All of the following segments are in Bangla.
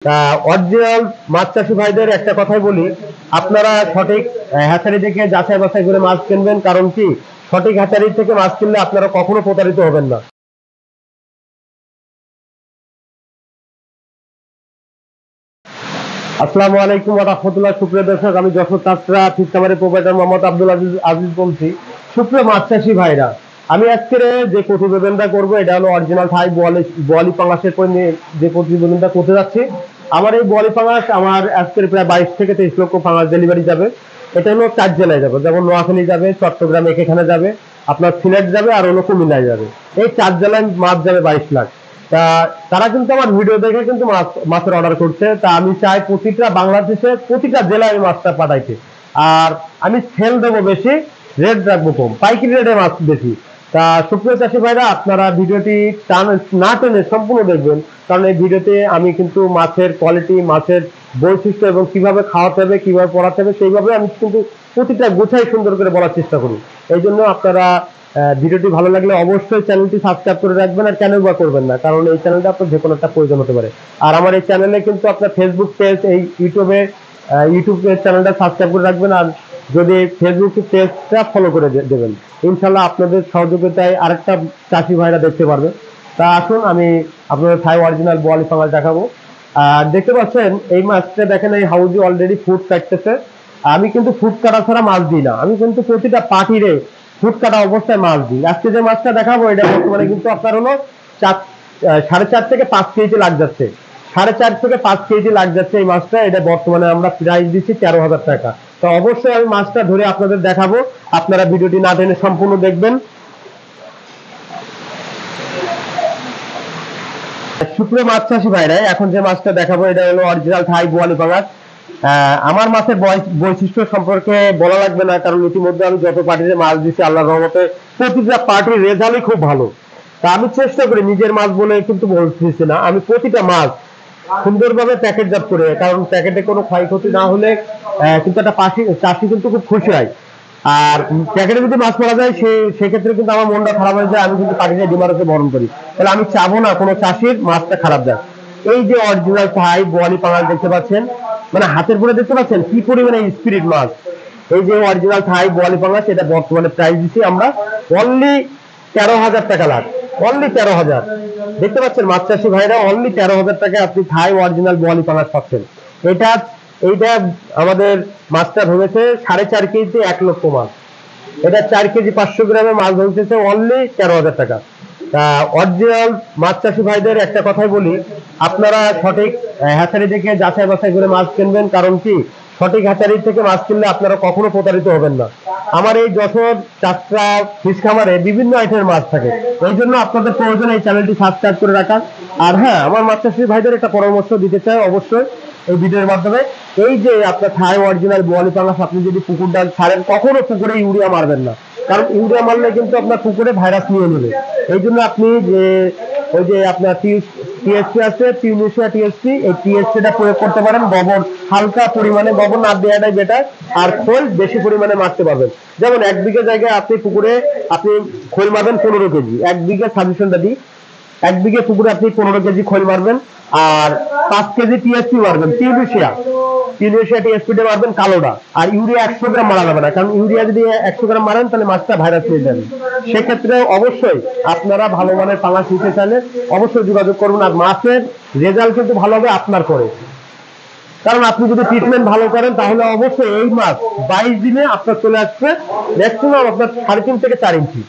অরিজিনাল মাছ চাষি ভাইদের একটা কথাই বলি, আপনারা সঠিক হ্যাচারি থেকে যাচাই বাছাই করে মাছ কিনবেন। কারণ কি, সঠিক হ্যাচারি থেকে মাছ কিনলে আপনারা কখনো প্রতারিত হবেন না। আসসালামু আলাইকুম ওয়া রাহমাতুল্লাহ। সুপ্রিয় দর্শক, আমি যশোর তাসরা ফিশ খামারের প্রোপাইটার মোহাম্মদ আব্দুল আজিজ বলছি। সুপ্রিয় মাছ চাষি ভাইরা, আমি আজকের যে প্রতিবেদনটা করবো এটা হলো অরিজিনাল থাই বোয়ালি পাঙাশের যে প্রতিবেদনটা করতে যাচ্ছি। আমার এই বোয়ালি পাঙাশ আমার আজকের প্রায় 22 থেকে 23 লক্ষ পাঙাশ ডেলিভারি যাবে। এটা হলো 4 জেলায় যাবে, যেমন নোয়াখালী যাবে, চট্টগ্রাম এখানে যাবে, আপনার সিলেট যাবে, আর হলো কুমিল্লায় যাবে। এই 4 জেলায় মাছ যাবে 22 লাখ। তারা কিন্তু আমার ভিডিও দেখে কিন্তু মাছের অর্ডার করছে। তা আমি চাই প্রতিটা বাংলাদেশের প্রতিটা জেলায় আমি মাছটা পাঠাইতে। আর আমি সেল দেবো বেশি, রেট রাখবো কম, পাইকারি রেটে মাছ বেশি। তা সুপ্রিয় চাষি ভাইরা, আপনারা ভিডিওটি না টেনে সম্পূর্ণ দেখবেন। কারণ এই ভিডিওতে আমি কিন্তু মাছের কোয়ালিটি, মাছের বৈশিষ্ট্য এবং কিভাবে খাওয়াতে হবে, কিভাবে পড়াতে হবে, সেইভাবে আমি কিন্তু প্রতিটা গোছাই সুন্দর করে বলার চেষ্টা করি। এই জন্য আপনারা ভিডিওটি ভালো লাগলে অবশ্যই চ্যানেলটি সাবস্ক্রাইব করে রাখবেন। আর কেন বা করবেন না, কারণ এই চ্যানেলটা আপনার যে কোনো একটা প্রয়োজন হতে পারে। আর আমার এই চ্যানেলে কিন্তু আপনার ফেসবুক পেজ, এই ইউটিউব চ্যানেলটা সাবস্ক্রাইব করে রাখবেন। আর যদি ফেসবুক পেজটা ফলো করে দেবেন, ইনশাল্লাহ আপনাদের সহযোগিতায় আরেকটা চাষি ভাইরা দেখতে পারবে। তা আসুন আমি আপনাদের থাই অরিজিনাল বোয়ালি পাঙাশ দেখাবো। আর দেখতে পাচ্ছেন এই মাছটা, দেখেন এই হাউজি অলরেডি ফুড কাটতেছে। আমি কিন্তু ফুড কাটা ছাড়া মাছ দিই না, আমি কিন্তু প্রতিটা পার্টিরে ফুড কাটা অবস্থায় মাছ দিই। আজকে যে মাছটা দেখাবো এটা বর্তমানে কিন্তু আপনার হলো 4.5 থেকে 5 কেজি লাগ যাচ্ছে। 4.5 থেকে 5 কেজি লাগ যাচ্ছে এই মাছটা। এটা বর্তমানে আমরা প্রাইস দিচ্ছি 13,000 টাকা। তো অবশ্যই আমি মাছটা ধরে আপনাদের দেখাবো, আপনারা ভিডিওটি না টেনে সম্পূর্ণ দেখবেন। সুপ্রিয় মাছ চাষি ভাইরা, এখন যে মাছটা দেখাবো এটা হলো অরিজিনাল থাই বোয়ালি পাঙাশ। আমার মাছের বৈশিষ্ট্য সম্পর্কে বলা লাগবে না, কারণ ইতিমধ্যে আমি যত পার্টিতে মাছ দিচ্ছি আল্লাহর রহমতে প্রতিটা পার্টির রেজাল্টই খুব ভালো। তা আমি চেষ্টা করি, নিজের মাছ বলে কিন্তু বলতেছি না, আমি প্রতিটা মাছ সুন্দরভাবে প্যাকেটজাত করে, কারণ প্যাকেটে কোনো ক্ষয়ক্ষতি না হলে কিন্তু একটা চাষি কিন্তু খুব খুশি হয়। আর প্যাকেটে যদি মাছ মারা যায় সেক্ষেত্রে কিন্তু আমার মনটা খারাপ হয়ে যায়। আমি কিন্তু পাখিটা ডিমারকে বরণ করি, তাহলে আমি চাবো না কোনো চাষির মাছটা খারাপ যায়। এই যে অরিজিনাল থাই বোয়ালি পাঙাশ দেখতে পাচ্ছেন, মানে হাতের পরে দেখতে পাচ্ছেন কি পরিমাণে স্পিরিট মাছ। এই যে অরিজিনাল থাই বোয়ালি পাঙাশ, এটা বর্তমানে প্রাইস দিচ্ছি আমরা অনলি 13,000 টাকা লাখ। অনলি 13,000। দেখতে পাচ্ছেন মাছ চাষি ভাইরা, অনলি 13,000 টাকায় আপনি থাই অরিজিনাল বোয়ালি পাঙাশ পাচ্ছেন। এইটা আমাদের মাছটা ধরেছে 4.5 কেজিতে 1 লক্ষ মাছ। এটা 4 কেজি 500 গ্রামের মাছ ধরতেছে অনলি 13,000 টাকা। অরিজিনাল মাছ চাষি ভাইদের একটা কথাই বলি, আপনারা সঠিক হ্যাচারি থেকে যাচাই বাছাই করে মাছ কিনবেন। কারণ কি, সঠিক হ্যাচারি থেকে মাছ কিনলে আপনারা কখনো প্রতারিত হবেন না। আমার এই যশোর চাষরা ফিশ খামারে বিভিন্ন আইটেমের মাছ থাকে, এই জন্য আপনাদের প্রয়োজন এই চ্যানেলটি সাবস্ক্রাইব করে রাখা। আর হ্যাঁ, আমার মাছ চাষি ভাইদের একটা পরামর্শ দিতে চাই অবশ্যই এই ভিডিওর মাধ্যমে। এই যে আপনার থাই অরিজিনাল বোয়ালি পাঙাশ আপনি যদি পুকুর ডাল ছাড়েন, কখনো পুকুরে ইউরিয়া মারবেন না, কারণ ইউরিয়া মারলে কিন্তু আপনার পুকুরে ভাইরাস নিয়ে নেবে। এই জন্য আপনি যে ওই যে আপনার টিএসপি আছে, টিউনিশিয়া টিএসপি, এই টিএসপিটা প্রয়োগ করতে পারেন। গোবর হালকা পরিমাণে, গোবর না দেওয়াটাই বেটার। আর খোল বেশি পরিমাণে মারতে পারবেন। যেমন 1 বিঘা জায়গায় আপনি পুকুরে আপনি খোল মারবেন 15 কেজি। 1 বিঘা সাজেশনটা দিই, 1 বিঘা পুকুরে আপনি 15 কেজি খোল মারবেন, আর 5 কেজি টিএসপি মারবেন, টিউনিশিয়া টিএসপিটা মারবেন কালোটা। আর ইউরিয়া 100 গ্রাম মারা যাবে না, কারণ ইউরিয়া যদি 100 গ্রাম মারেন তাহলে মাছটা ভাইরাস হয়ে যাবে। সেক্ষেত্রে অবশ্যই আপনারা ভালো মানের পাঙাশ নিতে চাইলে অবশ্যই যোগাযোগ করবেন। আর মাছের রেজাল্ট কিন্তু ভালো হবে আপনার করে, কারণ আপনি যদি ট্রিটমেন্ট ভালো করেন তাহলে অবশ্যই এই মাছ 22 দিনে আপনার চলে আসবে ম্যাক্সিমাম আপনার 3.5 থেকে 4 ইঞ্চি।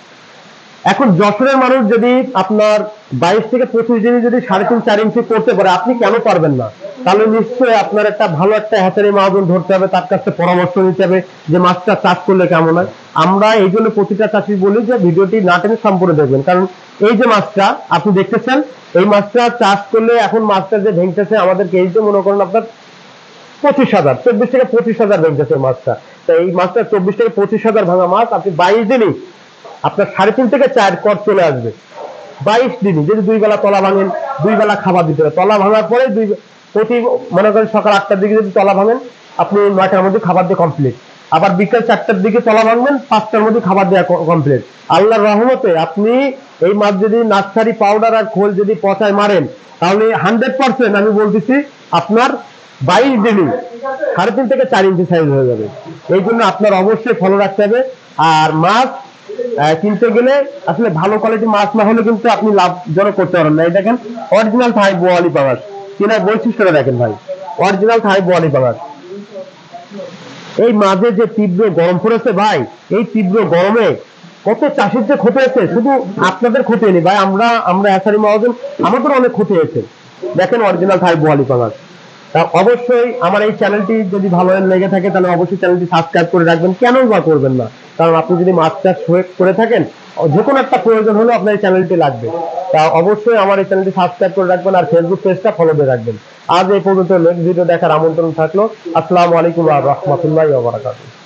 এখন যশোরের মানুষ যদি আপনার 22 থেকে 25 দিনে যদি 3.5-4 ইঞ্চি করতে পারে, আপনি কেন পারবেন না? তাহলে নিশ্চয়ই আপনার একটা ভালো একটা হ্যাচারি মহাজন ধরতে হবে, তার কাছে পরামর্শ নিতে হবে যে মাছটা চাষ করলে কেমন হয়। আমরা এই জন্য প্রতিটা চাষি বলি যে ভিডিওটি না টেনে সম্পূর্ণ দেখবেন। কারণ এই যে মাছটা আপনি দেখতেছেন, এই মাছটা চাষ করলে এখন মাছটা যে ভেঙতেছে আমাদের কেজিতে মনে করেন আপনার 25,000, 24 থেকে 25,000 ভেঙতেছে মাছটা। তো এই মাছটা 24 থেকে 25,000 ভাঙা মাছ আপনি 22 দিনই আপনার 3.5 থেকে 4 কর চলে আসবে। 22 দিনই যদি 2 বেলা তলা ভাঙেন, 2 বেলা খাবার দিতে হবে। তলা ভাঙার পরে প্রতি মনে করেন সকাল 8টার দিকে যদি তলা ভাঙেন, আপনি 9টার মধ্যে খাবার দিয়ে কমপ্লিট। আবার বিকেল 4টার দিকে তলা ভাঙবেন, 5টার মধ্যে খাবার দেওয়া কমপ্লিট। আল্লাহর রহমতে আপনি এই মাছ যদি নার্সারি পাউডার আর খোল যদি পচায় মারেন, তাহলে 100% আমি বলতেছি আপনার 22 দিনই 3.5 থেকে 4 ইঞ্চি সাইজ হয়ে যাবে। এই জন্য আপনার অবশ্যই ফলো রাখতে হবে। আর মাছ কিনতে গেলে আসলে ভালো কোয়ালিটি মাছ না হলে কিন্তু আপনি লাভজনক করতে পারেন না। এই দেখেন অরিজিনাল থাই বোয়ালি পাঙাশ, কেনার বৈশিষ্ট্যটা দেখেন ভাই, অরিজিনাল থাই বোয়ালি পাঙাশ। এই মাঝে যে তীব্র গরম পড়েছে ভাই, এই তীব্র গরমে কত চাষির যে ক্ষতি হয়েছে, শুধু আপনাদের ক্ষতি হয়নি ভাই, আমরা হ্যাচারি মহাজন আমাদের অনেক ক্ষতি হয়েছে। দেখেন অরিজিনাল থাই বোয়ালি পাঙাশ। তা অবশ্যই আমার এই চ্যানেলটি যদি ভালো লেগে থাকে তাহলে অবশ্যই চ্যানেলটি সাবস্ক্রাইব করে রাখবেন। কেন বা করবেন না? কারণ আপনি যদি মাছ চাষ করে থাকেন, যে কোনো একটা প্রয়োজন হলে আপনার এই চ্যানেলটি লাগবে। তা অবশ্যই আমার এই চ্যানেলটি সাবস্ক্রাইব করে রাখবেন আর ফেসবুক পেজটা ফলো দিয়ে রাখবেন। আজ এই পর্যন্ত নেক্সট ভিডিও দেখার আমন্ত্রণ থাকলো। আসসালামু আলাইকুম ওয়া রাহমাতুল্লাহি ওয়া বারাকাতুহু।